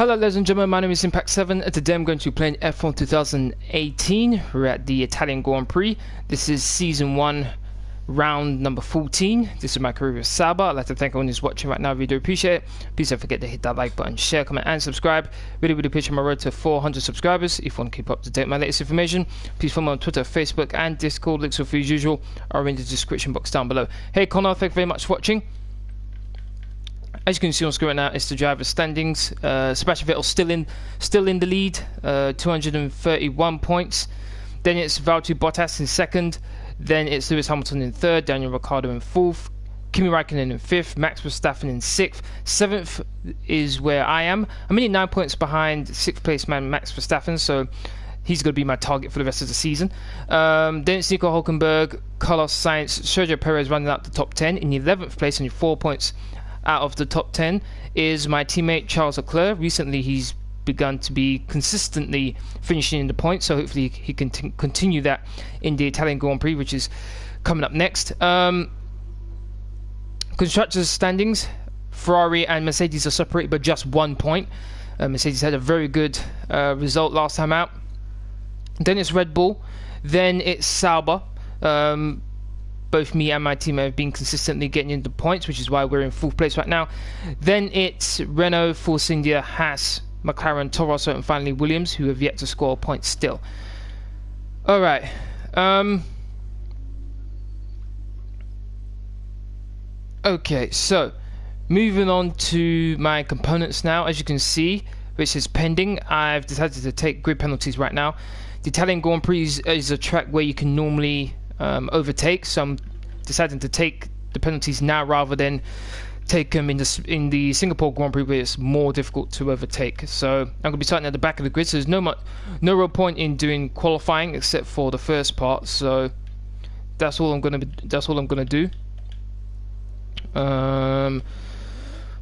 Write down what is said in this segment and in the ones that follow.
Hello ladies and gentlemen, my name is Impact7 and today I'm going to be playing F1 2018. We're at the Italian Grand Prix. This is season 1, round number 14. This is my career with Sauber. I'd like to thank everyone who's watching right now. We do appreciate it. Please don't forget to hit that like button, share, comment and subscribe. Really appreciate my road to 400 subscribers. If you want to keep up to date with my latest information, please follow me on Twitter, Facebook and Discord. Links are free as usual are in the description box down below. Hey Connor, thank you very much for watching. As you can see on screen right now, it's the driver's standings. Sebastian Vettel still in the lead, 231 points. Then it's Valtteri Bottas in second. Then it's Lewis Hamilton in third, Daniel Ricciardo in fourth, Kimi Räikkönen in fifth, Max Verstappen in sixth. Seventh is where I am. I'm only 9 points behind sixth place man Max Verstappen, so he's going to be my target for the rest of the season. Then it's Nico Hülkenberg, Carlos Sainz, Sergio Perez running out the top 10. In 11th place, only 4 points out of the top 10 is my teammate Charles Leclerc. Recently he's begun to be consistently finishing in the points, so hopefully he can continue that in the Italian Grand Prix, which is coming up next. Constructors standings, Ferrari and Mercedes are separated by just 1 point. Mercedes had a very good result last time out. Then it's Red Bull, then it's Sauber. Both me and my team have been consistently getting into points, which is why we're in 4th place right now. Then it's Renault, Force India, Haas, McLaren, Toro Rosso, and finally Williams, who have yet to score points still. Alright. Okay, so moving on to my components now. As you can see, which is pending, I've decided to take grid penalties right now. The Italian Grand Prix is a track where you can normally overtake, so I'm deciding to take the penalties now rather than take them in the Singapore Grand Prix, where it's more difficult to overtake. So I'm going to be starting at the back of the grid, so there's no real point in doing qualifying except for the first part. So that's all I'm going to do.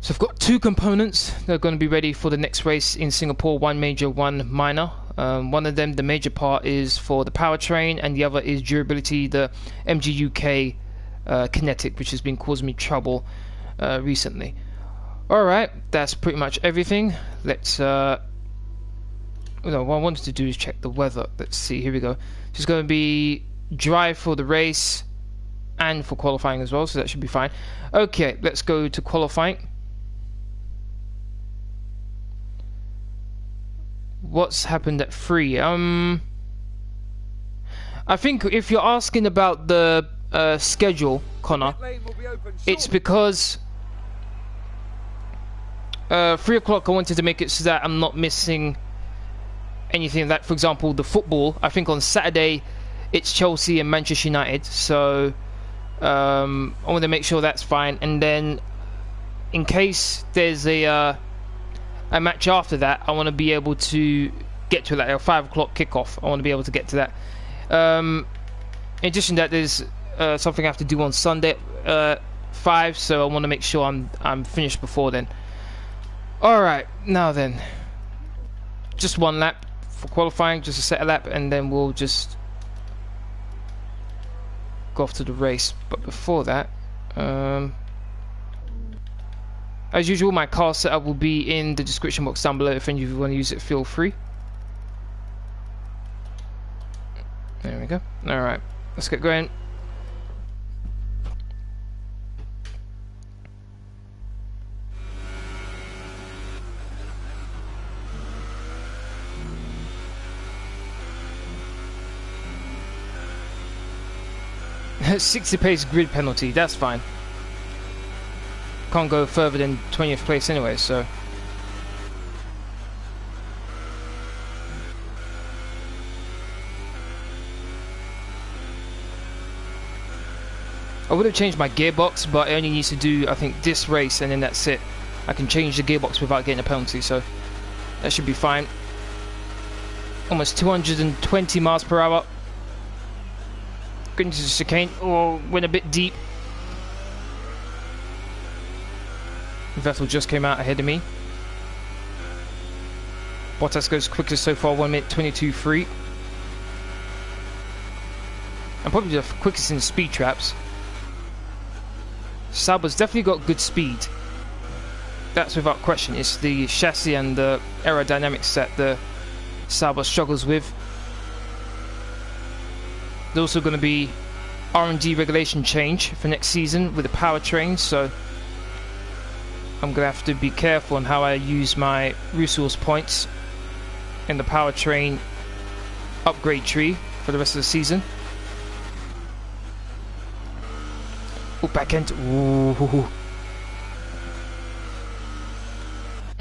So I've got 2 components that are going to be ready for the next race in Singapore, one major, one minor. One of them, the major part, is for the powertrain, and the other is durability, the MGUK kinetic, which has been causing me trouble recently. Alright, that's pretty much everything. Let's what I wanted to do is check the weather. Let's see, here we go. It's going to be dry for the race and for qualifying as well, so that should be fine. Okay, let's go to qualifying. What's happened at 3? I think if you're asking about the schedule, Connor, it's because 3 o'clock I wanted to make it so that I'm not missing anything. That, for example, the football, I think on Saturday it's Chelsea and Manchester United, so I want to make sure that's fine. And then in case there's a match after that, I want to be able to get to like a 5 o'clock kickoff. I want to be able to get to that. In addition to that, there's something I have to do on Sunday 5, so I want to make sure I'm finished before then. Alright, now then, just 1 lap for qualifying, just a set a lap, and then we'll just go off to the race. But before that, as usual, my car setup will be in the description box down below. If any of you want to use it, feel free. There we go. Alright, let's get going. $60 pace grid penalty, that's fine. Can't go further than 20th place anyway, so I would have changed my gearbox, but it only needs to do, I think, this race and then that's it. I can change the gearbox without getting a penalty, so that should be fine. Almost 220 miles per hour. Going into the chicane. Oh, went a bit deep. Vettel just came out ahead of me. Bottas goes quickest so far, 1 minute 22.3. I'm probably the quickest in speed traps. Sauber's definitely got good speed. That's without question. It's the chassis and the aerodynamics that the Sauber struggles with. There's also going to be R&D regulation change for next season with the powertrain, so I'm going to have to be careful on how I use my resource points in the powertrain upgrade tree for the rest of the season. Oh, back end. Ooh.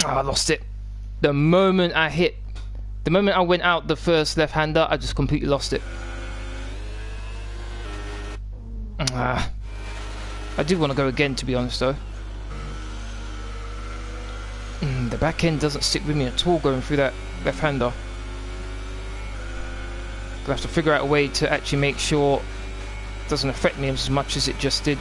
Oh, I lost it. The moment I went out the first left-hander, I just completely lost it. I do want to go again, to be honest, though. The back end doesn't stick with me at all going through that left-hander. Gonna have to figure out a way to actually make sure it doesn't affect me as much as it just did.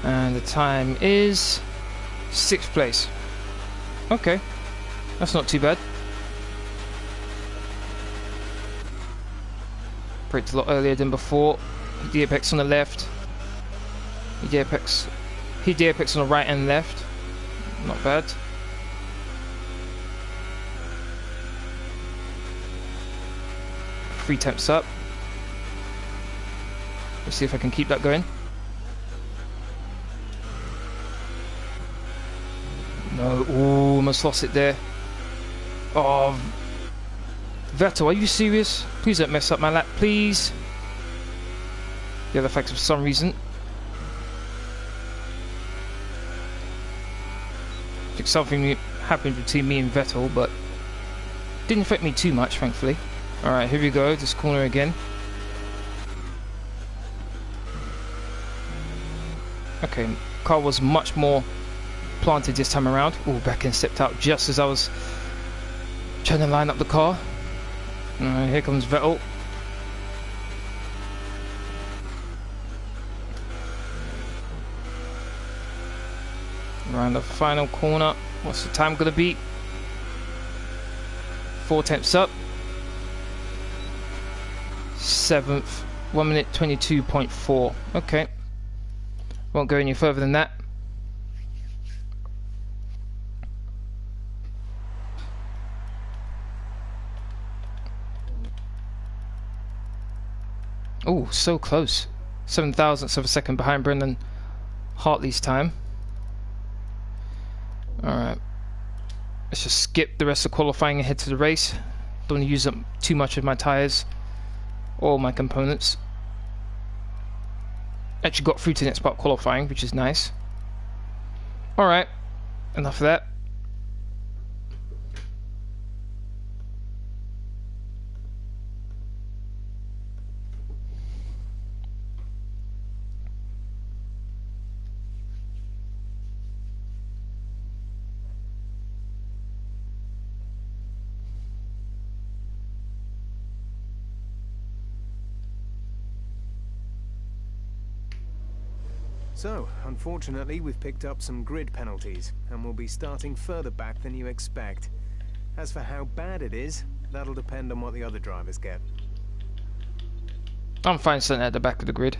And the time is 6th place. Okay, that's not too bad. Braked a lot earlier than before. Hit the apex on the left. Hit the apex on the right and left. Not bad. Three temps up. Let's see if I can keep that going. No, ooh, almost lost it there. Oh, Vettel, are you serious? Please don't mess up my lap, please. The other facts for some reason. I think something happened between me and Vettel, but didn't affect me too much, thankfully. Alright, here we go, this corner again. Okay, car was much more planted this time around. Oh, back end stepped out just as I was trying to line up the car. Here comes Vettel. Around the final corner. What's the time gonna be? 4 tenths up. 7th. 1 minute 22.4. Okay. Won't go any further than that. Oh, so close. 7 thousandths of a second behind Brendan Hartley's time. Alright. Let's just skip the rest of qualifying and head to the race. Don't want to use up too much of my tyres or my components. Actually got through to the next part qualifying, which is nice. Alright. Enough of that. So, unfortunately, we've picked up some grid penalties, and we'll be starting further back than you expect. As for how bad it is, that'll depend on what the other drivers get. I'm fine starting at the back of the grid.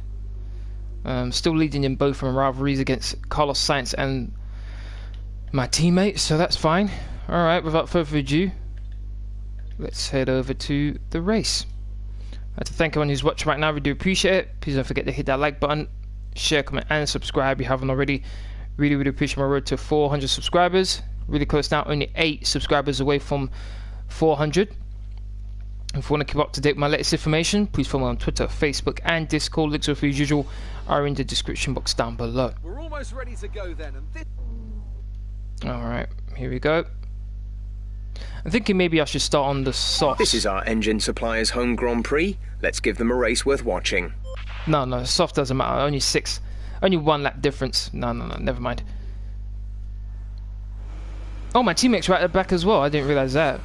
Still leading in both from rivalries against Carlos Sainz and my teammates, so that's fine. Alright, without further ado, let's head over to the race. I'd like to thank everyone who's watching right now, we do appreciate it. Please don't forget to hit that like button, share, comment and subscribe if you haven't already. Really appreciate my road to 400 subscribers. Really close now, only 8 subscribers away from 400. If you want to keep up to date with my latest information, please follow me on Twitter, Facebook and Discord. Links, as usual, are in the description box down below. We're almost ready to go then, and this... Alright, here we go. I'm thinking maybe I should start on the soft. This is our engine supplier's home Grand Prix. Let's give them a race worth watching. No, soft doesn't matter. Only 1 lap difference. No, never mind. Oh, my teammate's right at the back as well. I didn't realize that.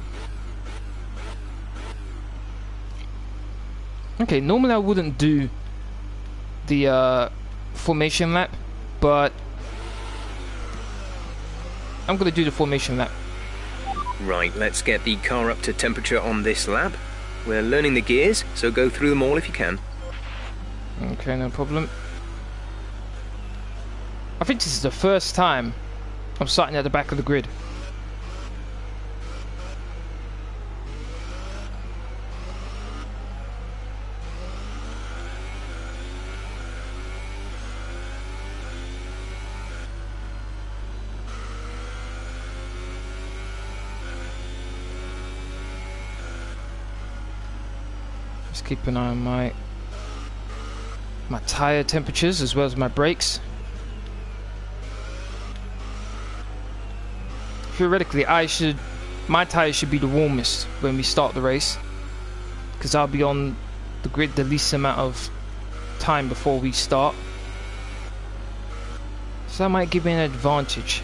Okay, normally I wouldn't do the formation lap, but I'm gonna do the formation lap. Right, let's get the car up to temperature on this lap. We're learning the gears, so go through them all if you can. Okay, no problem. I think this is the first time I'm starting at the back of the grid. Just keep an eye on my tyre temperatures as well as my brakes. Theoretically, my tyres should be the warmest when we start the race, because I'll be on the grid the least amount of time before we start. So that might give me an advantage.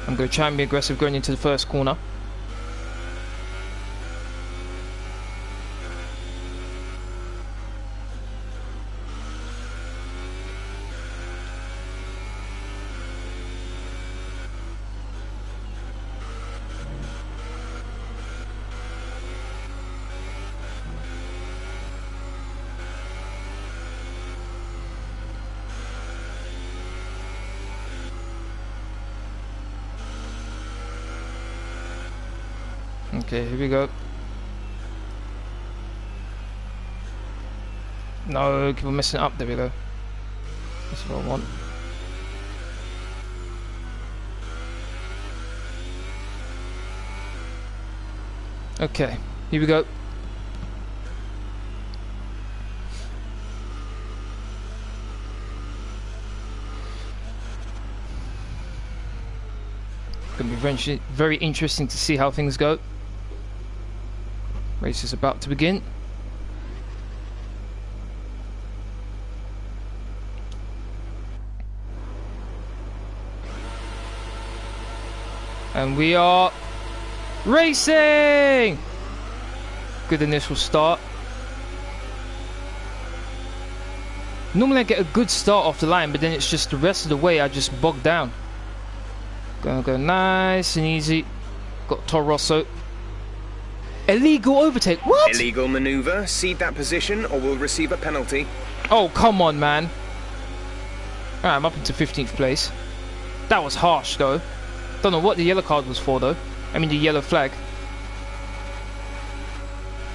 I'm going to try and be aggressive going into the first corner. Okay, here we go. No, keep on messing it up. There we go. That's what I want. Okay, here we go. Gonna be very interesting to see how things go. Race is about to begin. And we are racing! Good initial start. Normally I get a good start off the line, but then it's just the rest of the way I just bog down. Gonna go nice and easy. Got Toro Rosso. Illegal overtake. What? Illegal maneuver. Cede that position or we'll receive a penalty. Oh, come on, man. Alright, I'm up into 15th place. That was harsh, though. Don't know what the yellow card was for, though. I mean, the yellow flag.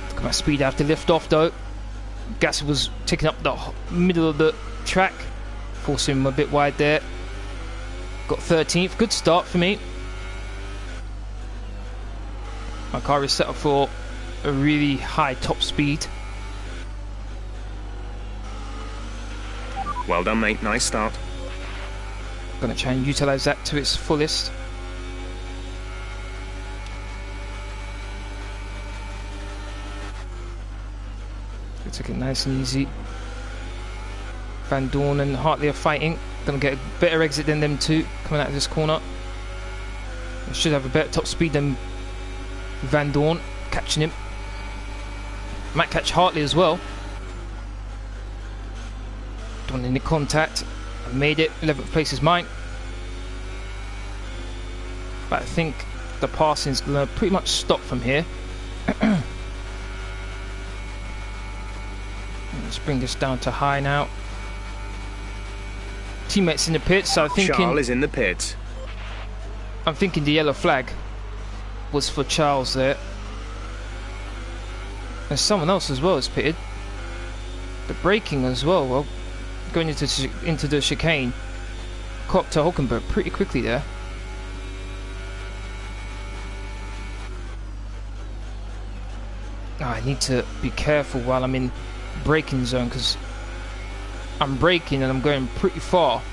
Look at my speed. I have to lift off, though. Gasly was taking up the middle of the track. Forcing him a bit wide there. Got 13th. Good start for me. My car is set up for a really high top speed. Well done, mate. Nice start. Gonna try and utilize that to its fullest. Gonna take it nice and easy. Van Dorn and Hartley are fighting. Gonna get a better exit than them two coming out of this corner. I should have a better top speed than Van Dorn, catching him. Might catch Hartley as well. Don't want any contact. I made it. 11th place is mine. But I think the passing is going to pretty much stop from here. Let's bring this down to high now. Teammates in the pits, so I'm thinking... Charles is in the pits. I'm thinking the yellow flag was for Charles there. And someone else as well is pitted. The braking as well. Well, going into the chicane. Caught up to Hulkenberg pretty quickly there. Oh, I need to be careful while I'm in braking zone, because I'm braking and I'm going pretty far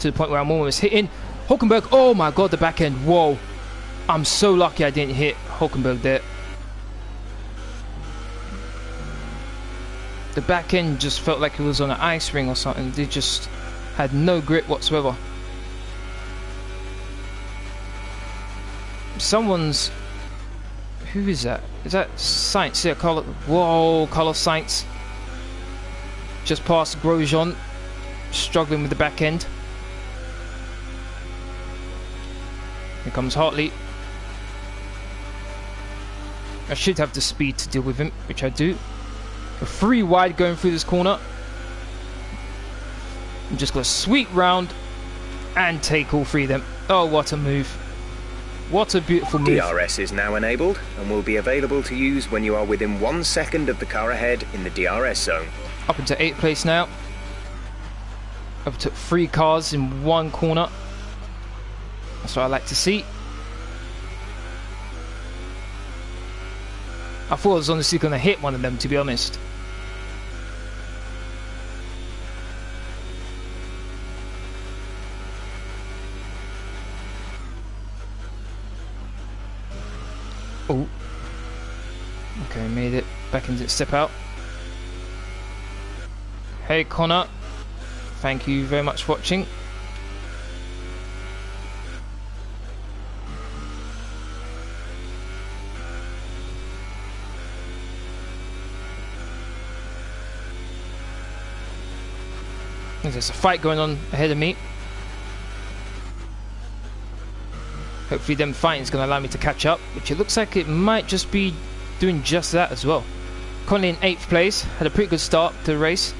to the point where I'm almost hitting Hulkenberg. Oh my god, the back end. Whoa. I'm so lucky I didn't hit Hulkenberg there. The back end just felt like it was on an ice ring or something. They just had no grip whatsoever. Someone's... Who is that? Is that Sainz? Yeah, whoa, Carlos Sainz. Just past Grosjean. Struggling with the back end. Here comes Hartley. I should have the speed to deal with him, which I do. A 3 wide going through this corner. I'm just going to sweep round and take all 3 of them. Oh, what a move. What a beautiful move. DRS is now enabled and will be available to use when you are within 1 second of the car ahead in the DRS zone. Up into 8th place now. Overtook 3 cars in 1 corner. That's what I like to see. I thought I was honestly going to hit one of them, to be honest. Oh. Okay, made it back into step out. Hey Connor, thank you very much for watching. There's a fight going on ahead of me. Hopefully them fighting is going to allow me to catch up, which it looks like it might just be doing just that as well. Currently in 8th place, had a pretty good start to the race.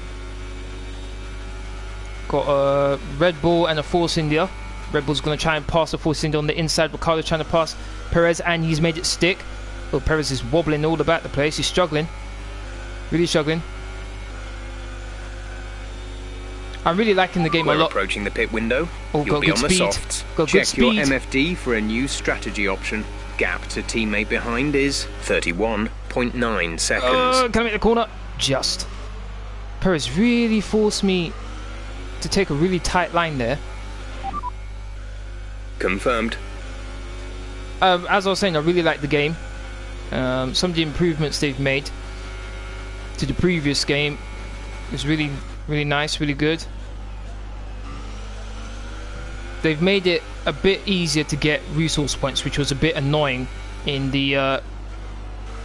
Got a Red Bull and a Force India. Red Bull's going to try and pass the Force India on the inside. Ricardo's trying to pass Perez and he's made it stick. Oh, Perez is wobbling all about the place. He's struggling. Really struggling. I'm really liking the game a lot. We're approaching the pit window. Oh, You'll be on the speed. softs. Got Check good your speed. MFD for a new strategy option. Gap to teammate behind is 31.9 seconds. Can I make the corner? Just. Perez really forced me to take a really tight line there. Confirmed. As I was saying, I really like the game. Some of the improvements they've made to the previous game is really, really nice, really good. They've made it a bit easier to get resource points, which was a bit annoying in the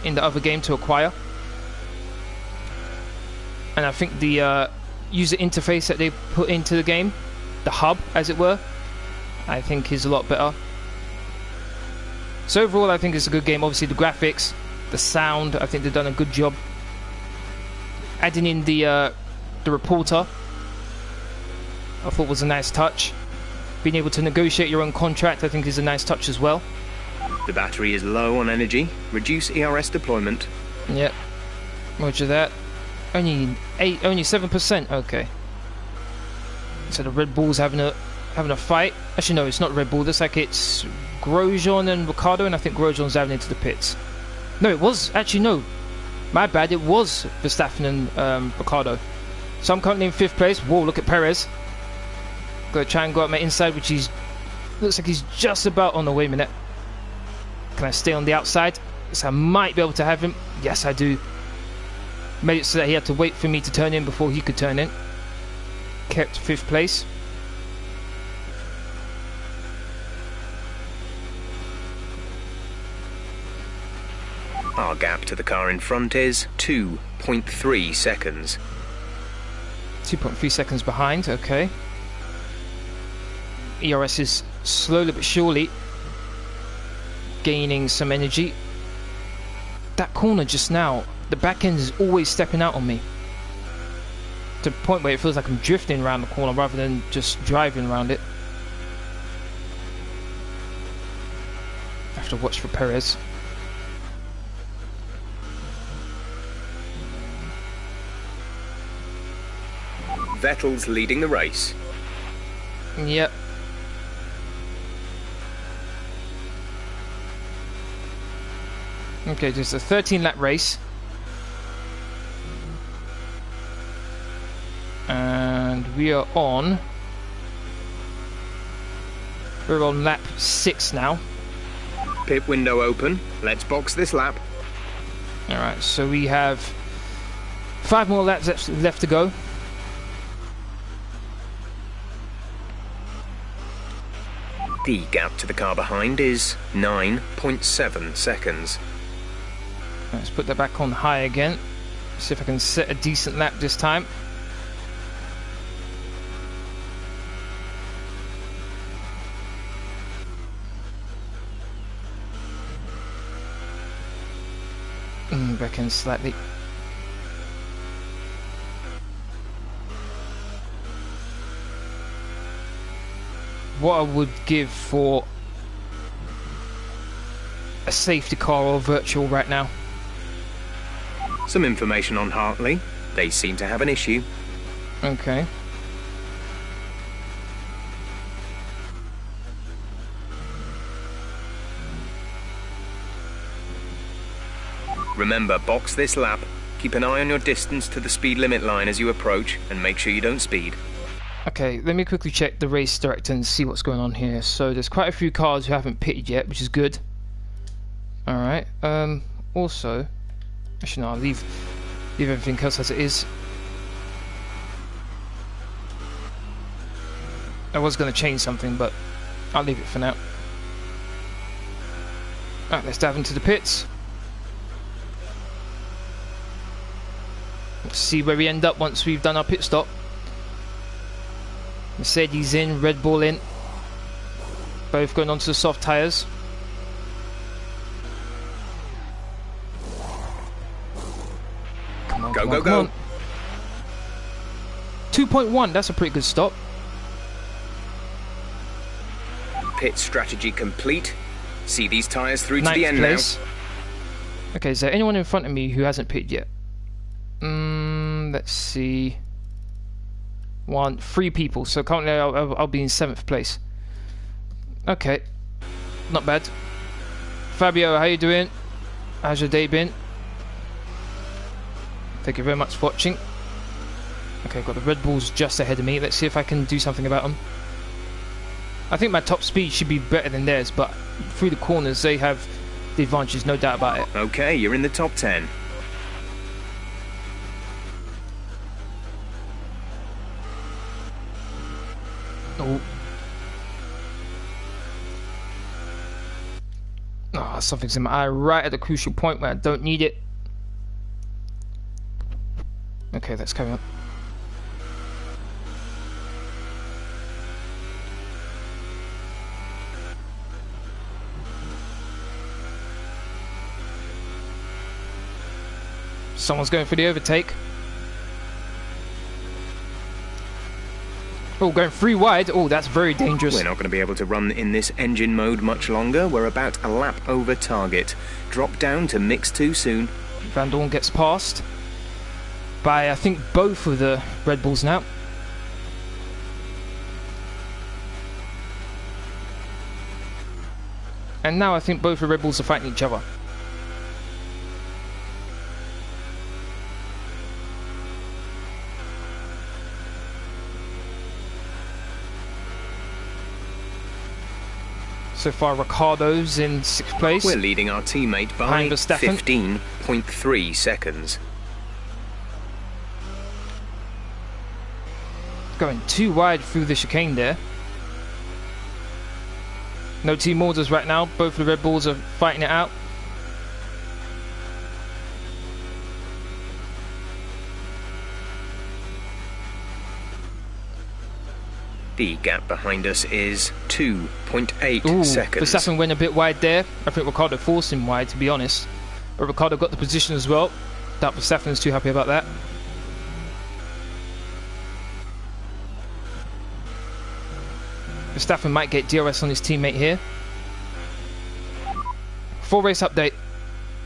other game to acquire. And I think the user interface that they put into the game, the hub as it were, I think is a lot better. So overall I think it's a good game. Obviously the graphics, the sound, I think they've done a good job. Adding in the reporter, I thought was a nice touch. Being able to negotiate your own contract I think is a nice touch as well. The battery is low on energy. Reduce ERS deployment. Yep. Roger that. Only 7%. Okay. So the Red Bull's having a fight. Actually no, it's not Red Bull. Looks like it's Grosjean and Ricciardo, and I think Grosjean's having into the pits. No, it was actually no. My bad. It was Verstappen and Ricciardo. So I'm currently in 5th place. Whoa! Look at Perez. Gonna try and go up my inside, which looks like he's just about on the way. Minute. Can I stay on the outside? So I might be able to have him. Yes, I do. Made it so that he had to wait for me to turn in before he could turn in. Kept 5th place. Our gap to the car in front is 2.3 seconds. 2.3 seconds behind. Okay. ERS is slowly but surely gaining some energy. That corner just now, the back end is always stepping out on me to the point where it feels like I'm drifting around the corner rather than just driving around it. I have to watch for Perez. Vettel's leading the race. Yep. Okay, there's a 13-lap race. And we're on lap 6 now. Pit window open. Let's box this lap. Alright, so we have 5 more laps left to go. The gap to the car behind is 9.7 seconds. Let's put that back on high again. See if I can set a decent lap this time. back end slightly. What I would give for a safety car or virtual right now. Some information on Hartley. They seem to have an issue. Okay. Remember, box this lap. Keep an eye on your distance to the speed limit line as you approach, and make sure you don't speed. Okay, let me quickly check the race director and see what's going on here. So there's quite a few cars who haven't pitted yet, which is good. Alright, also, actually no, I'll leave everything else as it is. I was going to change something, but I'll leave it for now. Alright, let's dive into the pits. Let's see where we end up once we've done our pit stop. Mercedes in, Red Bull in. Both going onto the soft tyres. Come on, go, come go, on, go. come on. 2.1, that's a pretty good stop. Pit strategy complete. See these tyres through to Ninth the end place. Okay, is there anyone in front of me who hasn't pitted yet? Let's see. 3 people, so currently I'll be in 7th place. Okay, not bad. Fabio, how you doing? How's your day been? Thank you very much for watching. Okay, I've got the Red Bulls just ahead of me. Let's see if I can do something about them. I think my top speed should be better than theirs, but through the corners they have the advantage, no doubt about it. now. Okay, you're in the top 10. Oh. Oh, something's in my eye right at the crucial point where I don't need it. Okay, let's carry on. Someone's going for the overtake. Oh, going 3 wide. Oh, that's very dangerous. We're not going to be able to run in this engine mode much longer. We're about a lap over target. Drop down to mix 2 soon. Van Dorn gets passed by, I think, both of the Red Bulls now. And now I think both the Red Bulls are fighting each other. So far, Ricciardo's in 6th place. We're leading our teammate by 15.3 seconds. Going too wide through the chicane there. No team orders right now. Both the Red Bulls are fighting it out. The gap behind us is 2.8 seconds. Verstappen went a bit wide there. I think Ricciardo forced him wide, to be honest. But Ricciardo got the position as well. Doubt Verstappen's too happy about that. Verstappen might get DRS on his teammate here. Full race update.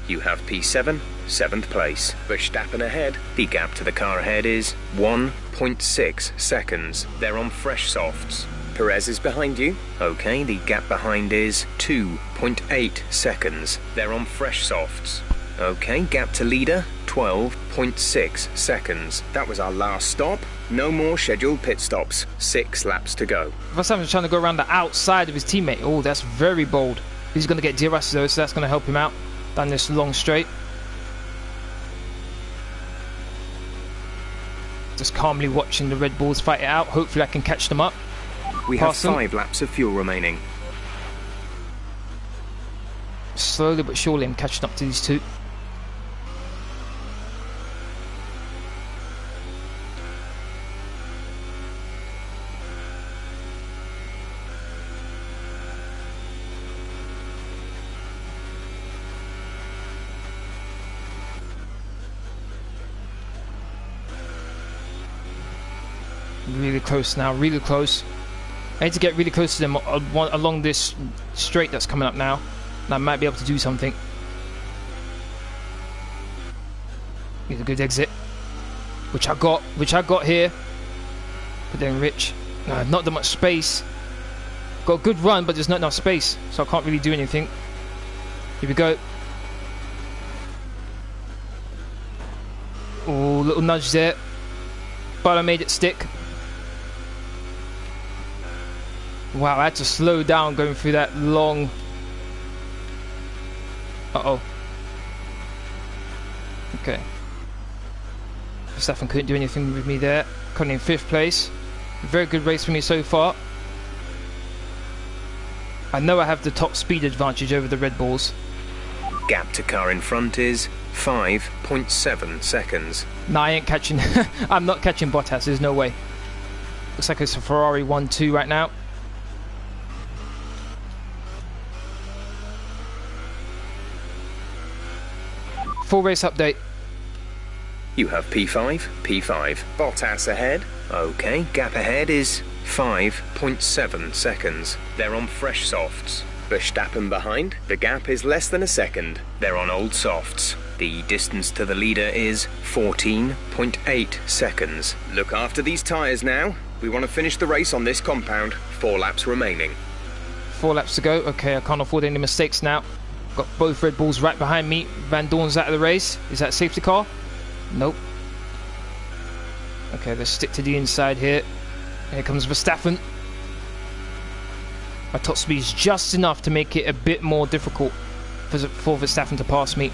You have P7, 7th place. Verstappen ahead. The gap to the car ahead is 1.6 seconds. They're on fresh softs. Perez is behind you. Okay, the gap behind is 2.8 seconds. They're on fresh softs. Okay, gap to leader, 12.6 seconds. That was our last stop. No more scheduled pit stops. 6 laps to go. Verstappen's trying to go around the outside of his teammate. Oh, that's very bold. He's going to get DRS though, so that's going to help him out down this long straight. Just calmly watching the Red Bulls fight it out. Hopefully I can catch them up. We have 5 laps of fuel remaining. Slowly but surely I'm catching up to these two. Really close now, really close. I need to get really close to them along this straight that's coming up now. And I might be able to do something. Need a good exit. Which I got here. But then Rich. Not that much space. Got a good run, but there's not enough space. So I can't really do anything. Here we go. Oh, little nudge there. But I made it stick. Wow, I had to slow down going through that long... Uh-oh. Okay. Verstappen couldn't do anything with me there. Coming in 5th place. Very good race for me so far. I know I have the top speed advantage over the Red Bulls. Gap to car in front is 5.7 seconds. Nah, I ain't catching... I'm not catching Bottas, there's no way. Looks like it's a Ferrari 1-2 right now. Full race update. You have P5, P5. Bottas ahead. Okay, gap ahead is 5.7 seconds. They're on fresh softs. Verstappen behind. The gap is less than a second. They're on old softs. The distance to the leader is 14.8 seconds. Look after these tyres now. We want to finish the race on this compound. 4 laps remaining. 4 laps to go. Okay, I can't afford any mistakes now. Got both Red Bulls right behind me. Van Dorn's out of the race. Is that safety car? Nope. Okay, let's stick to the inside here. Here comes Verstappen. My top speed is just enough to make it a bit more difficult for Verstappen to pass me.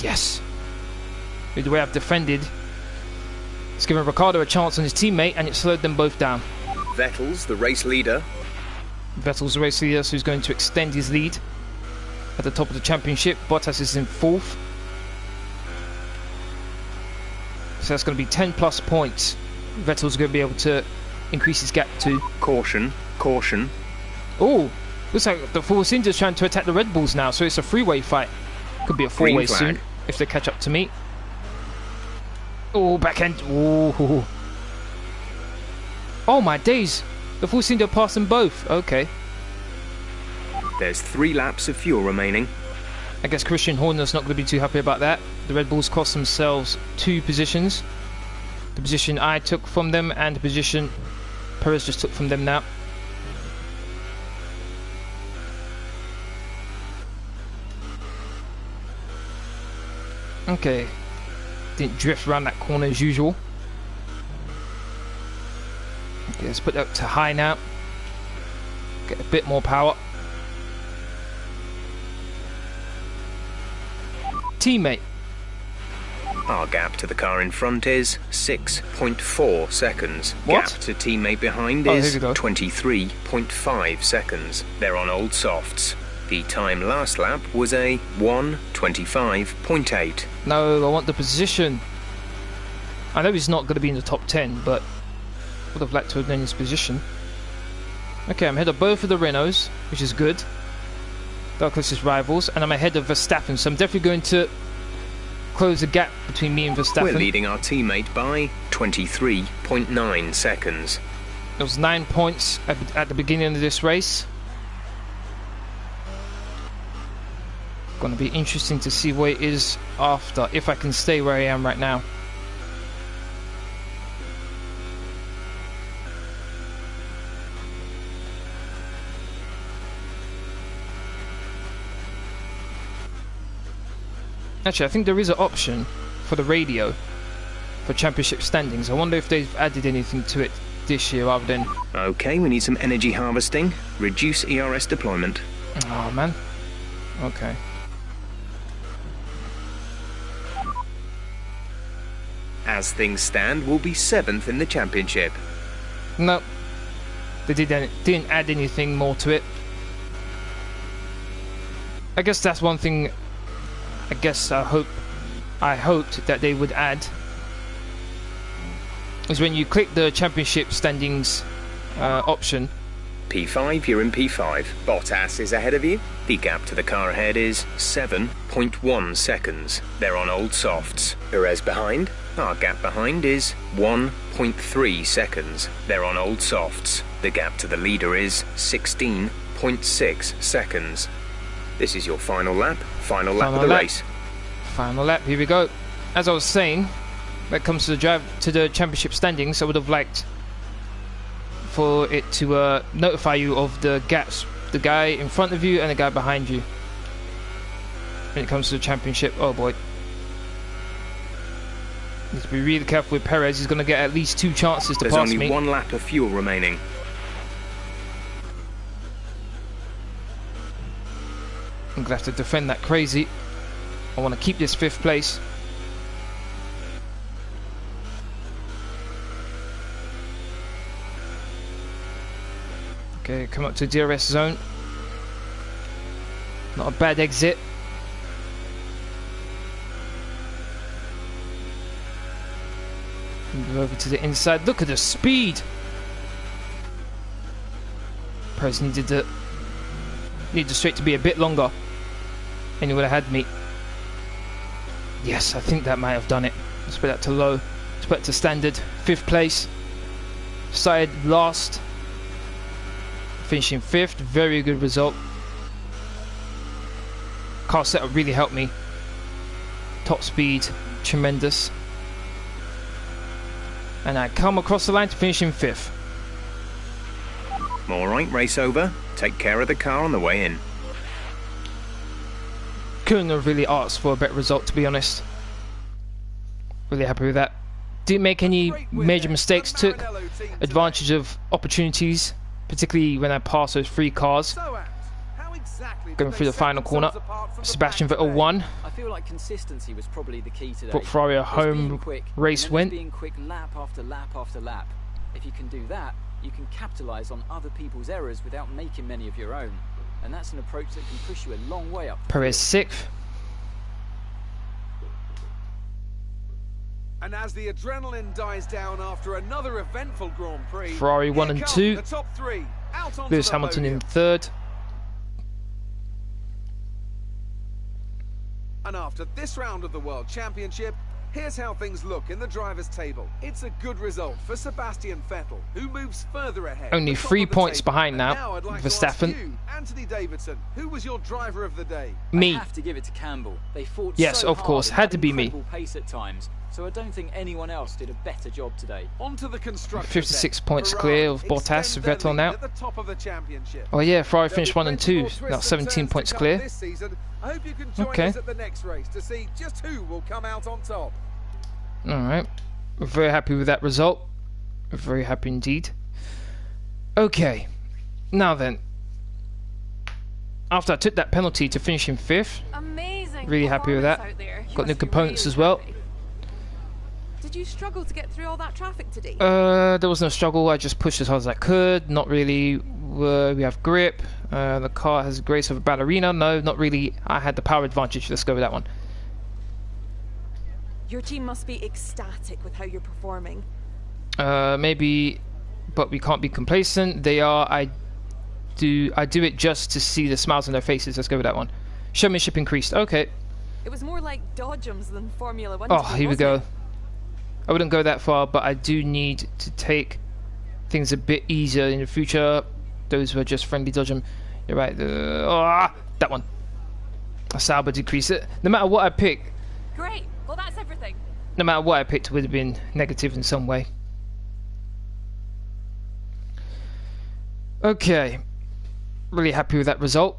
Yes. With the way I've defended, it's given Ricciardo a chance on his teammate and it slowed them both down. Vettel's the race leader. Vettel's the race leader, so he's going to extend his lead at the top of the championship. Bottas is in 4th. So that's going to be 10 plus points. Vettel's going to be able to increase his gap to... Caution, caution. Oh, looks like the Force India's trying to attack the Red Bulls now, so it's a three-way fight. Could be a four-way soon, if they catch up to me. Oh, backhand. Oh, oh my days. The Force India passed them both. Okay. There's 3 laps of fuel remaining. I guess Christian Horner's not going to be too happy about that. The Red Bulls cost themselves 2 positions. The position I took from them and the position Perez just took from them now. Okay. Didn't drift around that corner as usual. Okay, let's put that to high now. Get a bit more power. Teammate. Our gap to the car in front is 6.4 seconds. What? Gap to teammate behind is 23.5 seconds. They're on old softs. The time last lap was a 1:25.8. No, I want the position. I know he's not going to be in the top 10, but would have liked to have known his position. Okay, I'm ahead of both of the Renaults, which is good. They're our closest rivals, and I'm ahead of Verstappen, so I'm definitely going to close the gap between me and Verstappen. We're leading our teammate by 23.9 seconds. There was 9 points at the beginning of this race. Going to be interesting to see where it is after, if I can stay where I am right now. Actually, I think there is an option for the radio for championship standings. I wonder if they've added anything to it this year rather than... Okay, we need some energy harvesting. Reduce ERS deployment. Oh, man. Okay. As things stand, we'll be 7th in the championship. No. They didn't add anything more to it. I guess that's one thing... I guess I hoped that they would add is when you click the championship standings option, P5, you're in P5. Bottas is ahead of you. The gap to the car ahead is 7.1 seconds. They're on old softs. Perez behind. Our gap behind is 1.3 seconds. They're on old softs. The gap to the leader is 16.6 seconds. This is your final lap. Final lap of the race. Final lap, here we go. As I was saying, when it comes to the championship standings, I would have liked for it to notify you of the gaps, the guy in front of you and the guy behind you. When it comes to the championship, oh boy. Need to be really careful with Perez. He's going to get at least 2 chances to pass me. There's only 1 lap of fuel remaining. I'm going to have to defend that crazy. I want to keep this 5th place. Okay, come up to DRS zone. Not a bad exit. Move over to the inside. Look at the speed. Perez needed the straight to be a bit longer, and he would have had me. Yes, I think that might have done it. Let's put that to low. Let's put it to standard. 5th place. Started last. Finishing 5th. Very good result. Car setup really helped me. Top speed. Tremendous. And I come across the line to finish in 5th. Alright, race over. Take care of the car on the way in. Couldn't have really asked for a better result, to be honest. Really happy with that. Didn't make any major mistakes. Took advantage of opportunities, particularly when I passed those 3 cars. Going through the final corner. Sebastian Vettel won. I feel like consistency was probably the key today. Brought Ferrari a home race win. Being quick lap after lap after lap. If you can do that, you can capitalise on other people's errors without making many of your own. And that's an approach that can push you a long way up. Perez 6th. And as the adrenaline dies down after another eventful Grand Prix, Ferrari 1 and 2. the top 3 out onto Lewis the Hamilton in podium. 3rd. And after this round of the World Championship, here's how things look in the drivers' table. It's a good result for Sebastian Vettel, who moves further ahead. Only 3 points behind now. I'd like Verstappen. to ask you, Anthony Davidson, who was your driver of the day? Me. I have to give it to Campbell. They fought Yes, so of course, hard had to be me. incredible pace at times, so I don't think anyone else did a better job today. Onto the constructors 56 then. points Ferrari clear of Bottas, extend their Vettel lead now. at the top of the championship. Oh yeah, Ferrari There'll finished be 1 and plenty 2. more twists Now and 17 turns points to come clear. this season. I hope you can join Okay. us at the next race to see just who will come out on top. Alright. We're very happy with that result. We're very happy indeed. Okay. Now then. After I took that penalty to finish in 5th. Amazing. Really happy with that. Out there. You Got new must be components really as well. happy. Did you struggle to get through all that traffic today? There was no struggle. I just pushed as hard as I could. Not really. We have grip. The car has the grace of a ballerina. No, not really. I had the power advantage. Let's go with that one. Your team must be ecstatic with how you're performing. Maybe, but we can't be complacent. They are. I do it just to see the smiles on their faces. Let's go with that one. Showmanship increased. Okay. It was more like Dodgems than Formula 1 Oh, today, here we wasn't go. it? I wouldn't go that far, but I do need to take things a bit easier in the future. Those were just friendly Dodgem. You're right. That one. A Sauber decrease it. No matter what I pick. Great. Well, that's everything. No matter what I picked, it would have been negative in some way. Okay. Really happy with that result.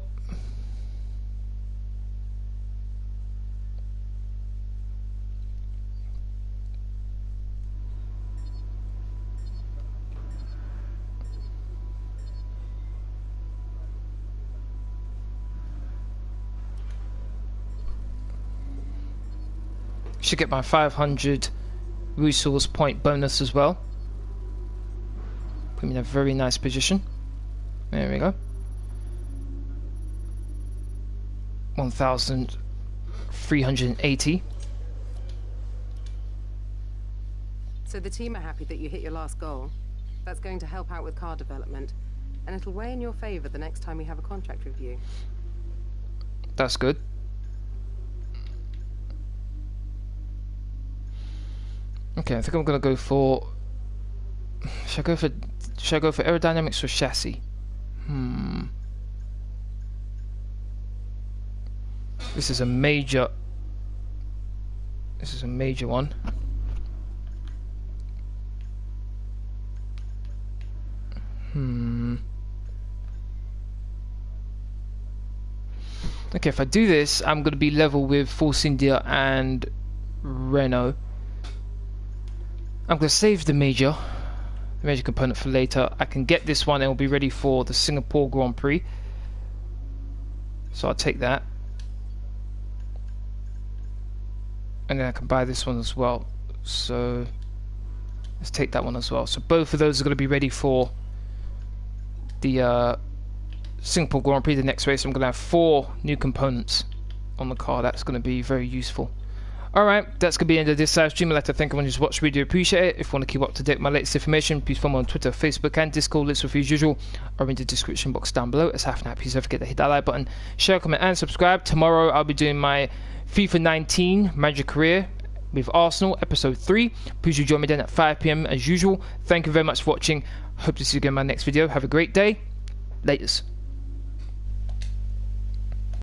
Should get my 500 resource point bonus as well. Put me in a very nice position. There we go. 1,380. So the team are happy that you hit your last goal. That's going to help out with car development. and it'll weigh in your favour the next time we have a contract review. That's good. Okay, I think I'm gonna go for. Should I go for aerodynamics or chassis? This is a major. This is a major one. Okay, if I do this, I'm going to be level with Force India and Renault. I'm going to save the major component for later. I can get this one and it will be ready for the Singapore Grand Prix. So I'll take that. And then I can buy this one as well. So let's take that one as well. So both of those are going to be ready for the Singapore Grand Prix, the next race. I'm going to have 4 new components on the car. That's going to be very useful. Alright, that's going to be the end of this live stream. I'd like to thank everyone who's watched. We do appreciate it. If you want to keep up to date with my latest information, please follow me on Twitter, Facebook and Discord. Links with you as usual are in the description box down below. As half an hour, please don't forget to hit that like button, share, comment and subscribe. Tomorrow I'll be doing my FIFA 19 Magic Career with Arsenal, episode 3. Please do join me then at 5 PM as usual. Thank you very much for watching. Hope to see you again in my next video. Have a great day. Laters.